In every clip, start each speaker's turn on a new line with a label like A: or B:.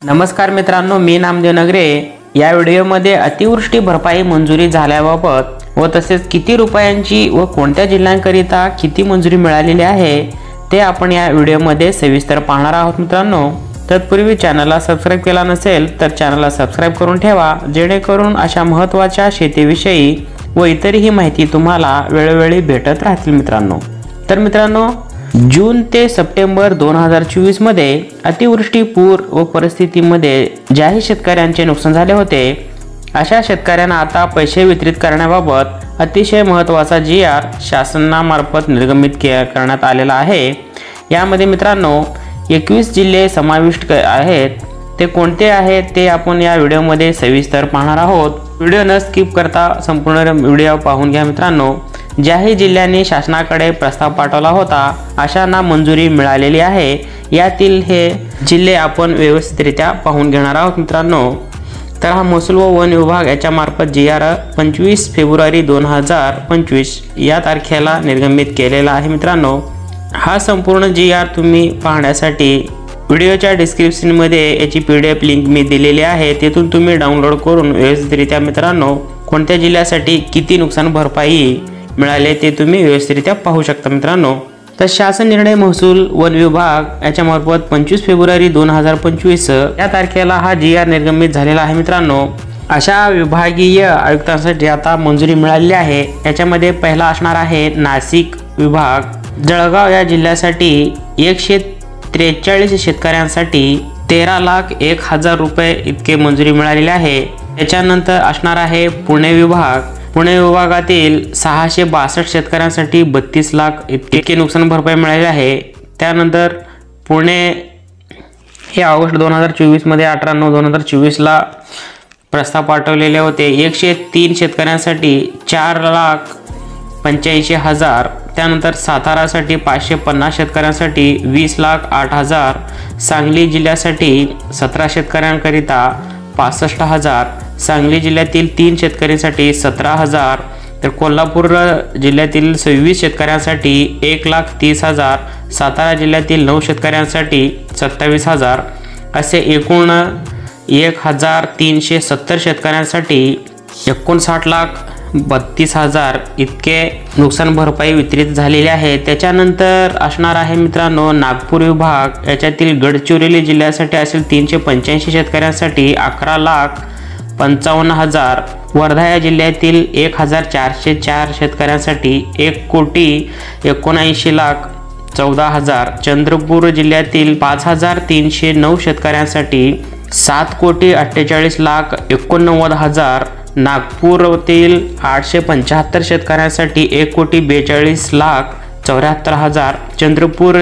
A: नमस्कार मित्रांनो, मी नामदेव नगरे। या व्हिडिओमध्ये अतिवृष्टी भरपाई मंजुरी झाल्याबाबत व तसेच किती रुपयांची व कोणत्या जिल्ह्यांकरिता किती मंजुरी मिळालेली आहे ते आपण या व्हिडिओमध्ये सविस्तर पाहणार आहोत। मित्रांनो, तत्पूर्वी चॅनलला सबस्क्राइब केला नसेल तर चॅनलला सबस्क्राइब करून ठेवा, जेणेकरून अशा महत्त्वाच्या शेतीविषयी व इतरही माहिती तुम्हाला वेळोवेळी भेटत राहतील। मित्रांनो, जून ते सप्टेंबर 2024 मध्ये अतिवृष्टी, पूर व परिस्थितीमध्ये ज्याही शेतकऱ्यांचे नुकसान झाले होते अशा शेतकऱ्यांना आता पैसे वितरित करण्याबाबत अतिशय महत्त्वाचा GR शासनामार्फत निर्गमित करण्यात आलेला आहे। यामध्ये मित्रांनो 21 जिल्हे समाविष्ट आहेत। ते कोणते आहेत ते आपण या व्हिडिओमध्ये सविस्तर पाहणार आहोत। व्हिडिओ न स्किप करता संपूर्ण व्हिडिओ पाहून घ्या। मित्रांनो, ज्याही जिल्ह्यांनी शासनाकडे प्रस्ताव पाठवला होता अशांना मंजुरी मिळालेली आहे। यातील हे जिल्हे आपण व्यवस्थितरित्या पाहून घेणार आहोत। मित्रांनो, तर हा महसूल व वन विभाग याच्या मार्फत GR 25 फेब्रुवारी 2025 या तारखेला निर्गमित केलेला आहे। मित्रांनो, हा संपूर्ण GR तुम्ही पाहण्यासाठी व्हिडिओच्या डिस्क्रिप्शनमध्ये याची PDF लिंक मी दिलेली आहे, तेथून तुम्ही डाउनलोड करून व्यवस्थितरित्या मित्रांनो कोणत्या जिल्ह्यासाठी किती नुकसान भरपाई मिळाले ते तुम्ही व्यवस्थितरित्या पाहू शकता। मित्रांनो, तर शासन निर्णय महसूल वन विभाग याच्या मार्फत 25 फेब्रुवारी 2025 या तारखेला हा GR निर्गमित झालेला आहे। मित्रांनो, अशा विभागीय आयुक्तांसाठी आता मंजुरी मिळालेली आहे। याच्यामध्ये पहिला असणार आहे नाशिक विभाग। जळगाव या जिल्ह्यासाठी 143 शेतकऱ्यांसाठी 13,01,000 रुपये इतके मंजुरी मिळालेली आहे। त्याच्यानंतर असणार आहे पुणे विभाग। पुणे विभागातील 662 शेतकऱ्यांसाठी 32 लाख इतके नुकसान भरपाई मिळाली आहे। त्यानंतर पुणे हे ऑगस्ट 2024 मध्ये 18/9/2024 प्रस्ताव पाठवलेले होते। 103 शेतकऱ्यांसाठी 4,85,000। त्यानंतर सातारासाठी 550 शेतकऱ्यांसाठी 20,08,000। सांगली जिल्ह्यासाठी 17 शेतकऱ्यांकरिता 65,000। सांगली जिल्ह्यातील 3 शेतकऱ्यांसाठी 17,000। तर कोल्हापूर जिल्ह्यातील 26 शेतकऱ्यांसाठी 1,30,000। सातारा जिल्ह्यातील 9 शेतकऱ्यांसाठी 27,000। असे एकूण 1,370 शेतकऱ्यांसाठी 59,32,000 इतके नुकसान भरपाई वितरित झालेले आहे। त्याच्यानंतर असणार आहे मित्रांनो नागपूर विभाग। याच्यातील गडचिरोली जिल्ह्यासाठी असेल 385 शेतकऱ्यांसाठी 11,55,000। वर्धा या जिल्ह्यातील 1,404 शेतकऱ्यांसाठी 1,79,14,000। चंद्रपूर जिल्ह्यातील 5,309 शेतकऱ्यांसाठी 7,48,89,000। नागपूरतील 875 शेतकऱ्यांसाठी 1,42,74,000। चंद्रपूर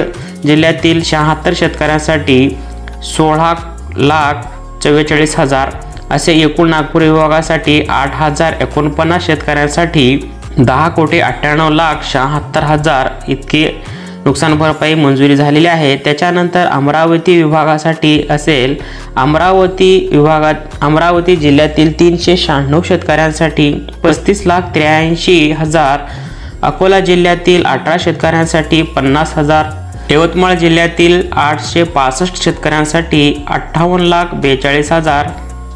A: जिल्ह्यातील 76 शेतकऱ्यांसाठी 16,44,000। असे एकूण नागपूर विभागासाठी 8,049 शेतकऱ्यांसाठी 10,98,76,000 इतके नुकसान भरपाई मंजुरी झालेली आहे। त्याच्यानंतर अमरावती विभागासाठी असेल अमरावती जिल्ह्यातील 396 शेतकऱ्यांसाठी 35,83,000। अकोला जिल्ह्यातील 18 शेतकऱ्यांसाठी 50,000। यवतमाळ जिल्ह्यातील 865 शेतकऱ्यांसाठी 58,42,000।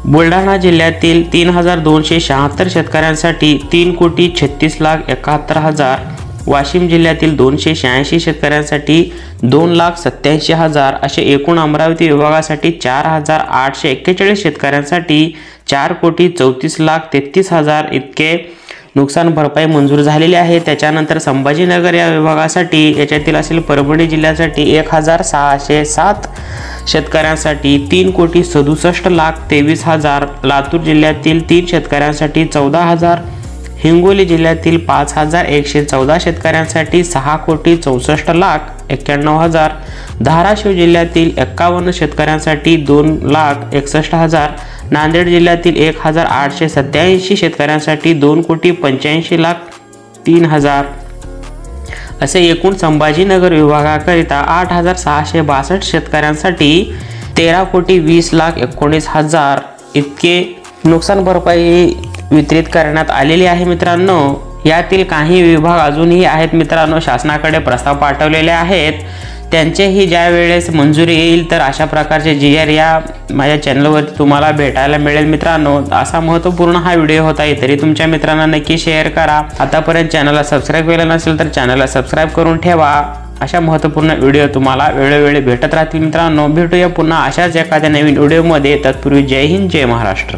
A: बुलढाणा जिल्ह्यातील 3,276 शेतकऱ्यांसाठी 3,36,71,000। वाशिम जिल्ह्यातील 286 शेतकऱ्यांसाठी 2,87,000। असे एकूण अमरावती विभागासाठी 4,841 शेतकऱ्यांसाठी 4,34,33,000 इतके नुकसान भरपाई मंजूर झालेली आहे। त्याच्यानंतर संभाजीनगर या विभागासाठी याच्यातील असेल परभणी जिल्ह्यासाठी 1,607 शेतकऱ्यांसाठी 3,67,23,000। लातूर जिल्ह्यातील 3 शेतकऱ्यांसाठी 14,000। हिंगोली जिल्ह्यातील 5,114 शेतकऱ्यांसाठी 6,64,91,000। धाराशिव जिल्ह्यातील 51 शेतकऱ्यांसाठी 2,61,000। नांदेड जिल्ह्यातील 1,887 शेतकऱ्यांसाठी 2,85,03,000। असे एकूण संभाजीनगर विभागाकरिता 8,662 शेतकऱ्यांसाठी 13,20,19,000 इतके नुकसान भरपाई वितरित करण्यात आलेली आहे। मित्रांनो, यातील काही विभाग अजूनही आहेत मित्रांनो, शासनाकडे प्रस्ताव पाठवलेले आहेत। त्यांचेही ज्या वेळेस मंजुरी येईल तर अशा प्रकारचे GR या माझ्या चॅनलवरती तुम्हाला भेटायला मिळेल मित्रांनो. असा महत्त्वपूर्ण हा व्हिडिओ होता. तरी तुमच्या मित्रांना नक्की शेअर करा. आतापर्यंत चॅनलला सबस्क्राईब केलं नसेल तर चॅनलला सबस्क्राईब करून ठेवा. अशा महत्त्वपूर्ण व्हिडिओ तुम्हाला वेळोवेळी भेटत राहतील मित्रांनो. भेटूया पुन्हा अशाच एखाद्या नवीन व्हिडिओमध्ये. तत्पूर्वी जय हिंद, जय महाराष्ट्र.